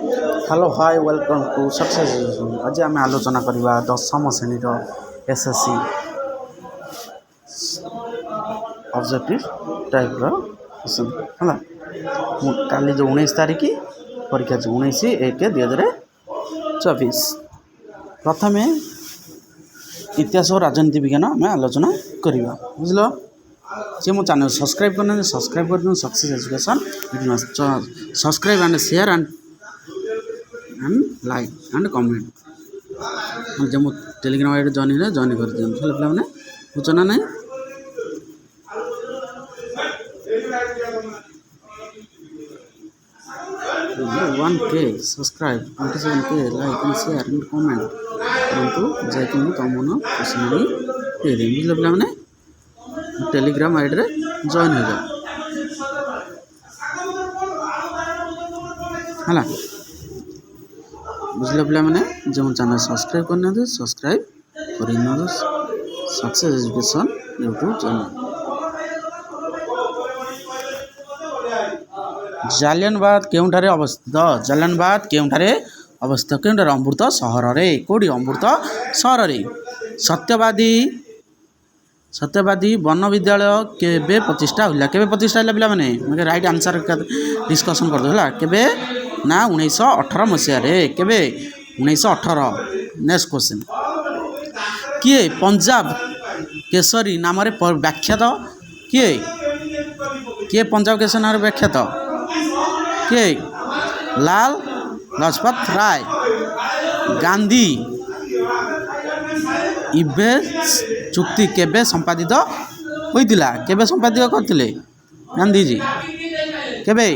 Hello hi welcome to success. आज आम आलोचना करवा दशम श्रेणी एसएससी ऑब्जेक्टिव टाइप क्वेश्चन है। काली जो 19 तारीख परीक्षा 19/1/2024 प्रथम इतिहास और राजनीति विज्ञान आम आलोचना करवा बुझल। जे मो चैनल सब्सक्राइब करना सब्सक्राइब कर दियो success education subscribe and share and like and comment. जब मो टेलीग्राम आईडी जॉइन है जॉइन कर दियो पे मैंने सूचना नहीं। 1K subscribe 27K like and share and comment परंतु जैक मुझे तुम मन पर्सनाली दे दें बुझल पे मैंने टेलीग्राम आईडी रे जॉइन हो जाए है बुझल पे मैंने जो चैनल सब्सक्राइब करना सब्सक्राइब कर success education YouTube channel. Jallianwala केउंठारे अवस्थित जालियनवाला केउंठारे अवस्थित केउंठारे अमृत सहर रे कोडी अमृत सहर रे सत्यवादी वन विद्यालय केबे प्रतिष्ठा होला केबे प्रतिष्ठा होला पिला माने मगे राइट आंसर डिस्कशन कर दो होला केबे ना 1918 मसिया रे केबे 1918। नेक्स्ट क्वेश्चन किए पंजाब केसरी नाम रे व्याख्यात किए किए पंजाब केसरी नाम रे व्याख्यात किए लाल लाजपत राय गांधी इबे चुक्ति केबे संपादित होइतिला केबे संपादित करथिले गांधी जी केबे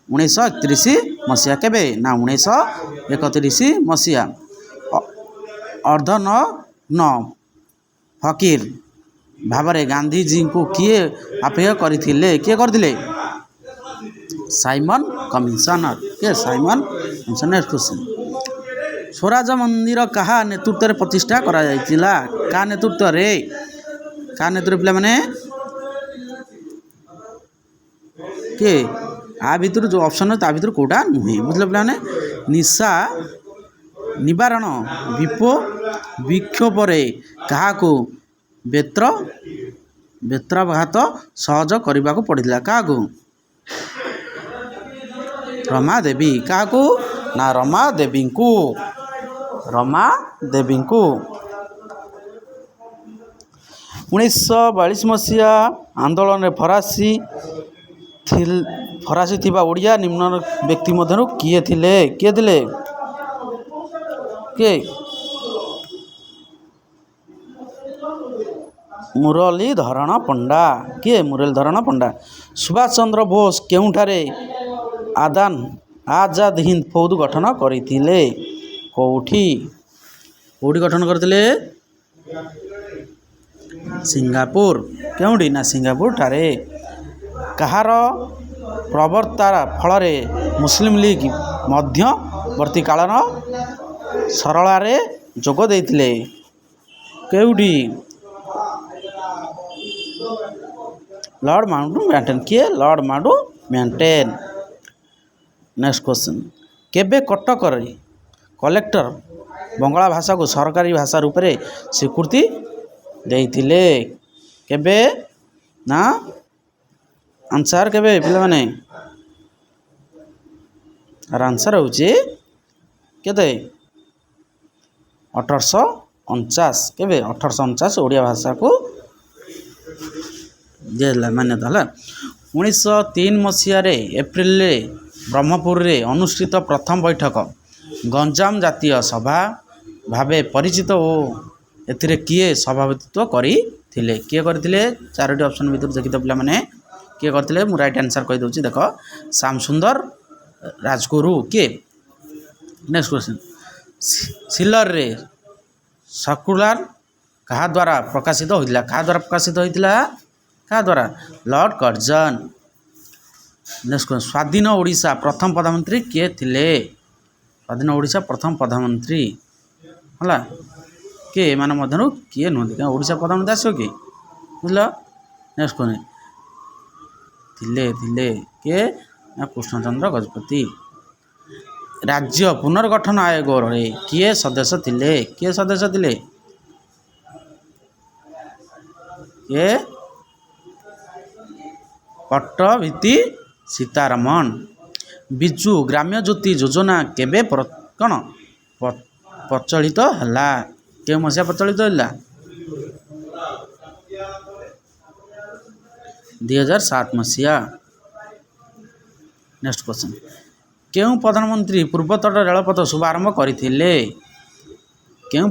1931 मसीहा केबे ना 1931 मसीहा। अर्धन न फकीर भावरे गांधीजी को किए आपेय करथिले किए करथिले साइमन कमिशनर के साइमन कमिशनर। क्वेश्चन स्वराज मंदिर कहा नेतृत्व रे प्रतिष्ठा करा जायतिला का नेतृत्व रे का नेतृत्व पिला माने के आ भीतर जो ऑप्शन है ता भीतर कोटा नुहे बुझल पिला माने निशा निवारण विक्षोभ रे कहा को बेत्रघात सहज करने को पड़ता क्या रमा देवी क्या ना रमा देवी को 1942 मसीहा आंदोलन में फरासी थिबा ओडिया निम्न व्यक्ति मध्य किए थिले मुरलीधरण पंडा किए मुरलीधरण पंडा। सुभाष चंद्र बोस केउठारे आजाद हिंद फौज गठन करथिले कोठी गठन करथिले सिंगापुर केउठी ना सिंगापुर ठारे। कहार प्रवर्तार फल मुस्लिम लीग मध्यवर्ती कालन सरलारे जोग देथिले केउठी लॉर्ड माउंटबेटन किए लॉर्ड माउंटबेटन। नेक्स्ट क्वेश्चन केबे कटक कलेक्टर बंगला भाषा को सरकारी भाषा रूप में स्वीकृति देइथिले केबे ना आंसर केबे पिला माने आंसर होची केते 1849 केबे 1849 ओडिया भाषा को दिला मान्यता है। 1903 मसीह एप्रिल ब्रह्मपुर रे अनुष्ठित प्रथम बैठक गंजाम जातीय सभा भावे परिचित और एथिरे किए सभापतित्व करथिले किए करथिले चारोटी ऑप्शन भीतर देखि त पिला माने किए करथिले मु राइट आंसर कहि दोछि देखो श्याम सुंदर राजगुरु किए। नेक्स्ट क्वेश्चन सिलर रे सर्कुलर कहा द्वारा प्रकाशित होइतिला कहा द्वारा प्रकाशित होइतिला कहा द्वारा लॉर्ड कर्जन। नेक्स्ट क्वेश्चन स्वाधीन ओडिशा प्रथम प्रधानमंत्री किए थिले स्वाधीन ओडिशा प्रथम प्रधानमंत्री हला के मान मध्य किए नुहति क्या ओडिशा प्रधानमंत्री आसो कि बुझल। नेक्स्ट क्वेश्चन थिले के कृष्णचंद्र गजपति राज्य पुनर्गठन आयोगରେ କିଏ ସଦସ୍ୟ ଥିଲେ? କିଏ ସଦସ୍ୟ ଥିଲେ? କିଏ? ପଟ୍ଟଭିତି ସୀତାରମଣ। ବିଜୁ ଗ୍ରାମ୍ୟ ଜ୍ୟୋତି ଯୋଜନା କେବେ କ'ଣ ପ୍ରଚଳିତ ହେଲା? କେଉଁ ମସିହା ପ୍ରଚଳିତ ହେଲା? 2007 ମସିହା। ନେକ୍ସଟ କ୍ୱେଶ୍ଚନ୍, କେଉଁ ପ୍ରଧାନମନ୍ତ୍ରୀ ପୂର୍ବତଟ ରେଳପଥ ଶୁଭାରମ୍ଭ କରିଥିଲେ? କେଉଁ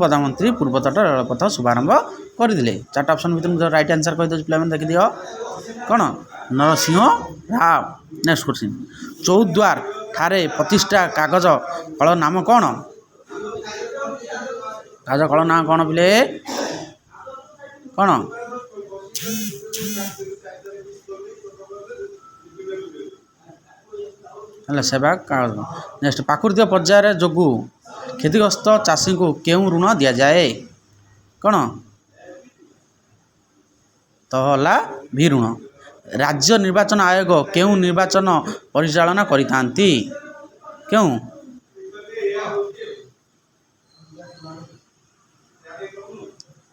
ପ୍ରଧାନମନ୍ତ୍ରୀ ପୂର୍ବତଟ ରେଳପଥ ଶୁଭାରମ୍ଭ କରିଥିଲେ? ଚାରିଟା ଅପସନ୍ ଭିତରେ ମୁଁ ରାଇଟ୍ ଆନ୍ସର୍ କହିଦେଉଛି, ପିଲାମାନେ ଦେଖିଦିଅ। କ'ଣ? ନରସିଂହ ରାଓ। ନେକ୍ସଟ କ୍ୱେଶ୍ଚନ୍, ଚୌଦ୍ୱାର ଠାରେ ପ୍ରତିଷ୍ଠା କାଗଜ କଳ ନାମ କ'ଣ? କାଗଜ କଳ ନାମ କ'ଣ ପିଲେ? କ'ଣ? ହେଲା ସେବା କାଗଜ। ନେକ୍ସଟ, ପ୍ରାକୃତିକ ପର୍ଯ୍ୟାୟରେ ଯୋଗୁଁ କ୍ଷତିଗ୍ରସ୍ତ ଚାଷୀଙ୍କୁ କେଉଁ ଋଣ ଦିଆଯାଏ? କ'ଣ? ତହଲା ଭି ଋଣ। ରାଜ୍ୟ ନିର୍ବାଚନ ଆୟୋଗ କେଉଁ ନିର୍ବାଚନ ପରିଚାଳନା କରିଥାନ୍ତି? କେଉଁ?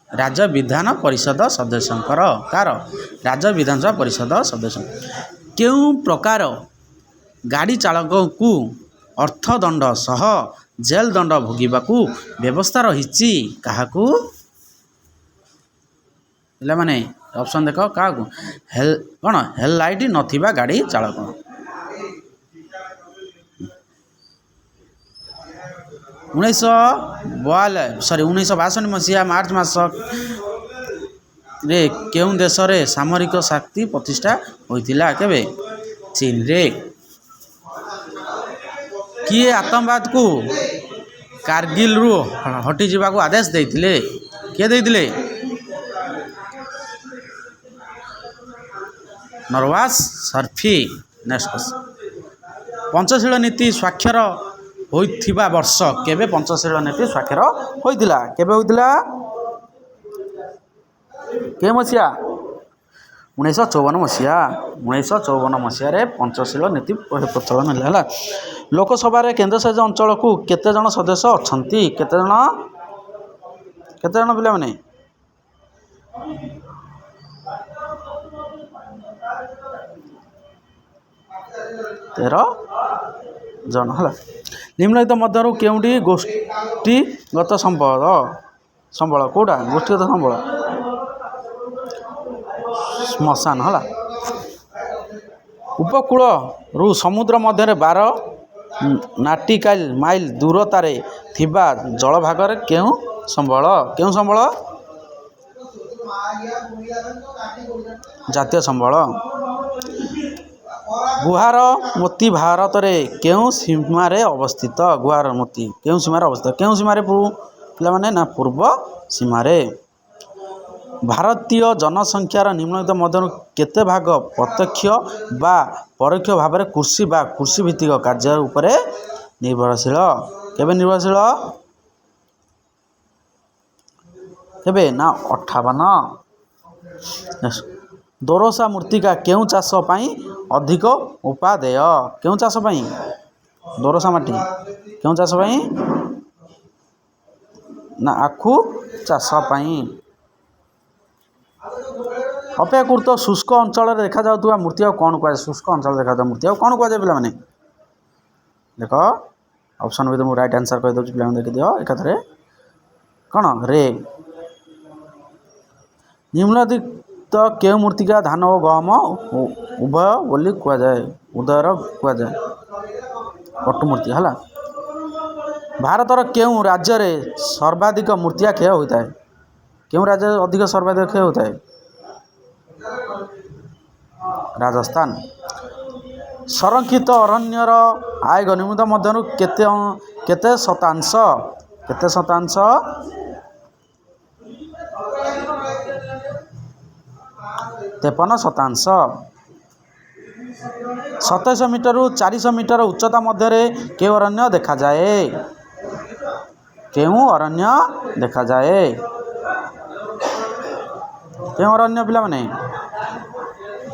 ରାଜ୍ୟ ବିଧାନ ପରିଷଦ ସଦସ୍ୟଙ୍କର। କାହାର? ରାଜ୍ୟ ବିଧାନସଭା ପରିଷଦ ସଦସ୍ୟ। କେଉଁ ପ୍ରକାର ଗାଡ଼ି ଚାଳକଙ୍କୁ ଅର୍ଥଦଣ୍ଡ ସହ ଜେଲ୍ ଦଣ୍ଡ ଭୋଗିବାକୁ ବ୍ୟବସ୍ଥା ରହିଛି? କାହାକୁ? ପିଲାମାନେ ଅପସନ୍ ଦେଖ, କାହାକୁ? କ'ଣ? ହେଡ଼ଲାଇଟ୍ ନଥିବା ଗାଡ଼ି ଚାଳକ। 1962 ମସିହା ମାର୍ଚ୍ଚ ମାସରେ କେଉଁ ଦେଶରେ ସାମରିକ ଶକ୍ତି ପ୍ରତିଷ୍ଠା ହୋଇଥିଲା? କେବେ? ଚୀନରେ। କିଏ ଆତଙ୍କବାଦକୁ କାରଗିଲରୁ ହଟିଯିବାକୁ ଆଦେଶ ଦେଇଥିଲେ? କିଏ ଦେଇଥିଲେ? ନରୱାଜ ସର୍ଫି। ନେକ୍ସଟ କ୍ୱେଶ୍ଚନ୍, ପଞ୍ଚଶୀଳ ନୀତି ସ୍ୱାକ୍ଷର ହୋଇଥିବା ବର୍ଷ କେବେ? ପଞ୍ଚଶୀଳ ନୀତି ସ୍ୱାକ୍ଷର ହୋଇଥିଲା? କେବେ ହୋଇଥିଲା? କେଉଁ ମସିହା? 1954 ମସିହା। 1954 ମସିହାରେ ପଞ୍ଚଶୀଳ ନୀତି ପ୍ରଚଳନ ହେଲା। ଲୋକସଭାରେ କେନ୍ଦ୍ରଶାସିତ ଅଞ୍ଚଳକୁ କେତେ ଜଣ ସଦସ୍ୟ ଅଛନ୍ତି? କେତେ ଜଣ? କେତେ ଜଣ ପିଲାମାନେ? 13 ଜଣ। ହେଲା। ନିମ୍ନଲିଖିତ ମଧ୍ୟରୁ କେଉଁଟି ଗୋଷ୍ଠୀଗତ ସମ୍ବଳ? କେଉଁଟା ଗୋଷ୍ଠୀଗତ ସମ୍ବଳ? ଶ୍ମଶାନ। ହେଲା। ଉପକୂଳରୁ ସମୁଦ୍ର ମଧ୍ୟରେ 12 ନାଟିକାଲ ମାଇଲ ଦୂରତାରେ ଥିବା ଜଳଭାଗରେ କେଉଁ ସମ୍ବଳ? କେଉଁ ସମ୍ବଳ? ଜାତୀୟ ସମ୍ବଳ। ଗୁହାର ମୋତି ଭାରତରେ କେଉଁ ସୀମାରେ ଅବସ୍ଥିତ? ଗୁହାର ମୋତି କେଉଁ ସୀମାରେ ଅବସ୍ଥିତ? କେଉଁ ସୀମାରେ ପିଲାମାନେ? ନା ପୂର୍ବ ସୀମାରେ। ଭାରତୀୟ ଜନସଂଖ୍ୟାର ନିମ୍ନଲିଖିତ ମଧ୍ୟରୁ କେତେ ଭାଗ ପ୍ରତ୍ୟକ୍ଷ ବା ପରୋକ୍ଷ ଭାବରେ କୃଷି ବା କୃଷି ଭିତ୍ତିକ କାର୍ଯ୍ୟ ଉପରେ ନିର୍ଭରଶୀଳ? କେବେ ନିର୍ଭରଶୀଳ? କେବେ? ନା 58। ଦୋରସା ମୃତ୍ତିକା କେଉଁ ଚାଷ ପାଇଁ ଅଧିକ ଉପାଦେୟ? କେଉଁ ଚାଷ ପାଇଁ? ଦୋରସା ମାଟି କେଉଁ ଚାଷ ପାଇଁ? ନା ଆଖୁ ଚାଷ ପାଇଁ। ଅପେକ୍ଷାକୃତ ଶୁଷ୍କ ଅଞ୍ଚଳରେ ଦେଖାଯାଉଥିବା ମୂର୍ତ୍ତିକାକୁ କ'ଣ କୁହାଯାଏ? ଶୁଷ୍କ ଅଞ୍ଚଳରେ ଦେଖାଯାଉଥିବା ମୂର୍ତ୍ତିକାକୁ କ'ଣ କୁହାଯାଏ ପିଲାମାନେ? ଦେଖ ଅପସନ୍ ଭିତରେ ମୁଁ ରାଇଟ୍ ଆନ୍ସର୍ କହିଦେଉଛି, ପିଲାମାନେ ଦେଖିଦିଅ ଏକାଥରେ। କ'ଣ? ରେ। ନିମ୍ନଲିଖିତ କେଉଁ ମୂର୍ତ୍ତିକା ଧାନ ଓ ଗହମ ଉଭୟ ବୋଲି କୁହାଯାଏ? ଉଦୟର କୁହାଯାଏ। ପଟୁ ମୂର୍ତ୍ତି। ହେଲା। ଭାରତର କେଉଁ ରାଜ୍ୟରେ ସର୍ବାଧିକ ମୂର୍ତ୍ତିକା କ୍ଷୟ ହୋଇଥାଏ? କେଉଁ ରାଜ୍ୟରେ ଅଧିକ ସର୍ବାଧିକ କ୍ଷୟ ହୋଇଥାଏ? ରାଜସ୍ଥାନ। ସଂରକ୍ଷିତ ଅରଣ୍ୟର ଆୟୋଗ ନିମ୍ନଲିଖିତ ମଧ୍ୟରୁ କେତେ ଶତାଂଶ? କେତେ ଶତାଂଶ? 53%। 27 ମିଟରରୁ 400 ମିଟର ଉଚ୍ଚତା ମଧ୍ୟରେ କେଉଁ ଅରଣ୍ୟ ଦେଖାଯାଏ? କେଉଁ ଅରଣ୍ୟ ଦେଖାଯାଏ? କେଉଁ ଅରଣ୍ୟ ପିଲାମାନେ?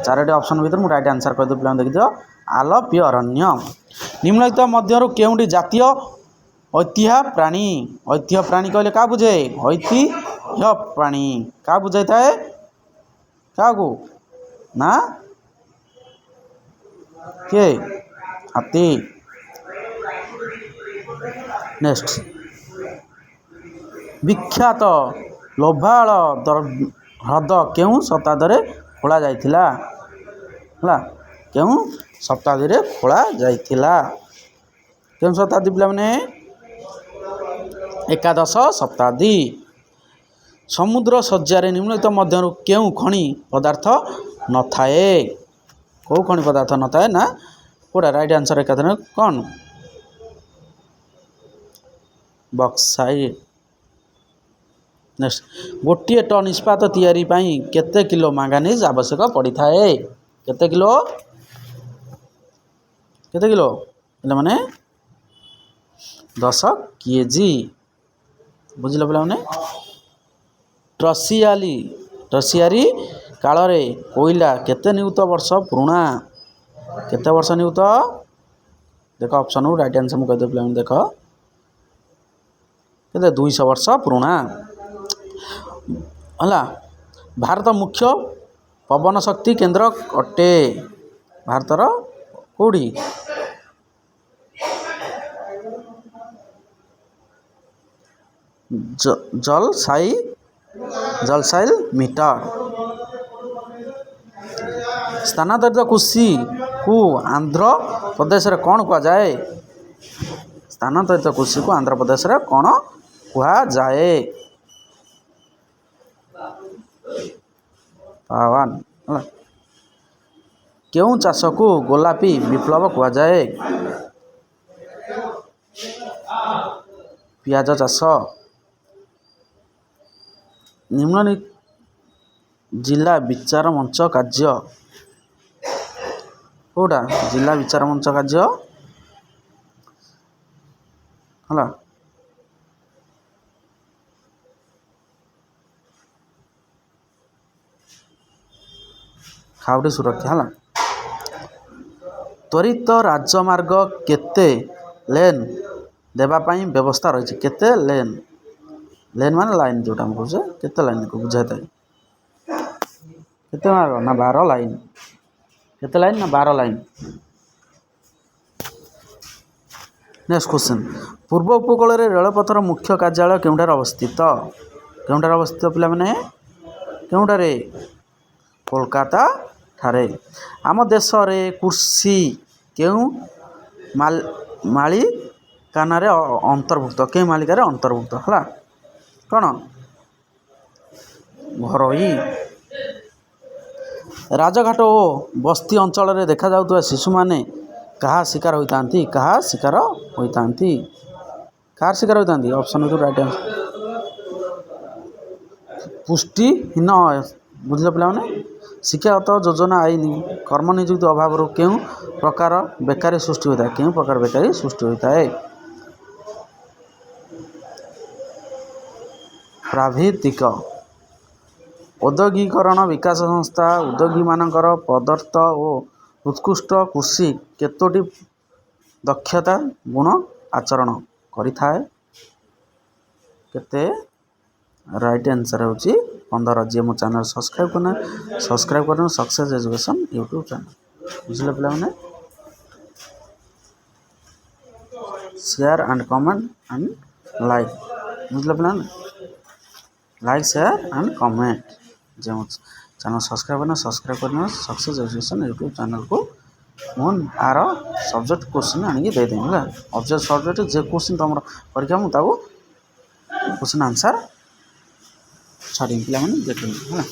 ଚାରୋଟି ଅପସନ୍ ଭିତରେ ମୁଁ ରାଇଟ୍ ଆନ୍ସର୍ କହିଦେବି, ପିଲାମାନେ ଦେଖିଦିଅ। ଆଲପିୟ ଅରଣ୍ୟ। निम्नलिखित मध्यरु केउंटी जातीय ऐतिह्य प्राणी ऐतिह्य प्राणी कहले का बुझे ऐतिह्य प्राणी का बुझाई थाए क्या को ना के हाथी। नेक्स्ट विख्यात लोभाल ह्रद केउं शताब्दी खोला जाइथिला हला केउं शताब्दी खोला जाइथिला केउं शताब्दी पिला माने एकादश शताब्दी। समुद्र शଯ୍यारे निम्नलिखित मध्यरु केउं खनि पदार्थ न थाए कौ खनि पदार्थ न थाए ना कोडा राइट आंसर एकादश कौन बक्साइट। नेक्स्ट गोटे टन इस्पात तैयारी पाई केते किलो मैंगानीज आवश्यक पड़ी थाए केते किलो माने 10 केजी बुझिल पिला माने। ट्रसियारी काल रे कोयला केते नियुत वर्ष पुराणा केते वर्ष नियुत देख ऑप्शन हो राइट आंसर मु कह दे पिला माने देख केते 200 वर्ष पुराणा हला। भारत मुख्य पवन शक्ति केंद्र अटे भारतर कोड़ी जलसाइल मीटर। स्थानांतरित कृषि को आंध्र प्रदेश रे कौन कह जाए स्थानांतरित कृषि को आंध्र प्रदेश रे कौन कह जाए पावन हला। केउं चाष को गोलापी विप्लव कह जाए पियाज चाष। निम्नलिखित जिला विचार मंच कार्य कोडा जिला विचार मंच कार्य हला खाउटी सुरक्षा हला। त्वरित राजमार्ग केते लेन देवा पाई व्यवस्था रही केते लेन माने लाइन जोटा हम कहूँ केते लाइन को बुझाई थाए केते मार्ग ना 12 लाइन केते लाइन ना 12 लाइन। नेक्स्ट क्वेश्चन पूर्व उपकूल रे रेलपथर मुख्य कार्यालय केउंठार अवस्थित पिला माने केउंठारे कोलकाता ठारे। आम देश रे कृषि केउं मालिकाना रे अंतर्भुक्त के मालिका रे अंतर्भुक्त हला कौन घरोई। राजघाट और बस्ती अंचल रे देखा जाउतबा शिशु माने कहा शिकार होइतांती कहार शिकार होइतांती ऑप्शन टू राइट आंसर पुष्टिहीन बुझल पिला माने शिक्षागत योजना आईन कर्म नियुक्ति अभाव केउं प्रकार बेकारी सृष्टि होता है केउं प्रकार बेकारी सृष्टि होता है प्राविधिक। औद्योगिकरण विकास संस्था उद्योगी मानकर पदार्थ और उत्कृष्ट कृषि केतोटी दक्षता गुण आचरण करिथाए केते राइट आंसर होची 15। जे मो चैनल सब्सक्राइब करना सक्सेस एजुकेशन यूट्यूब चैनल बुझले पिला माने share and comment and like बुझले पिला माने लाइक शेयर एंड कमेंट। जे मो चैनल सब्सक्राइब करना सक्सेस एजुकेशन यूट्यूब चैनल को मुन आर सब्जेक्ट क्वेश्चन आनी दे देम हला ऑब्जेक्ट सब्जेक्ट जे क्वेश्चन तुम परीक्षा मु ताको क्वेश्चन आंसर छाड़ी पिला माने देखिन हला।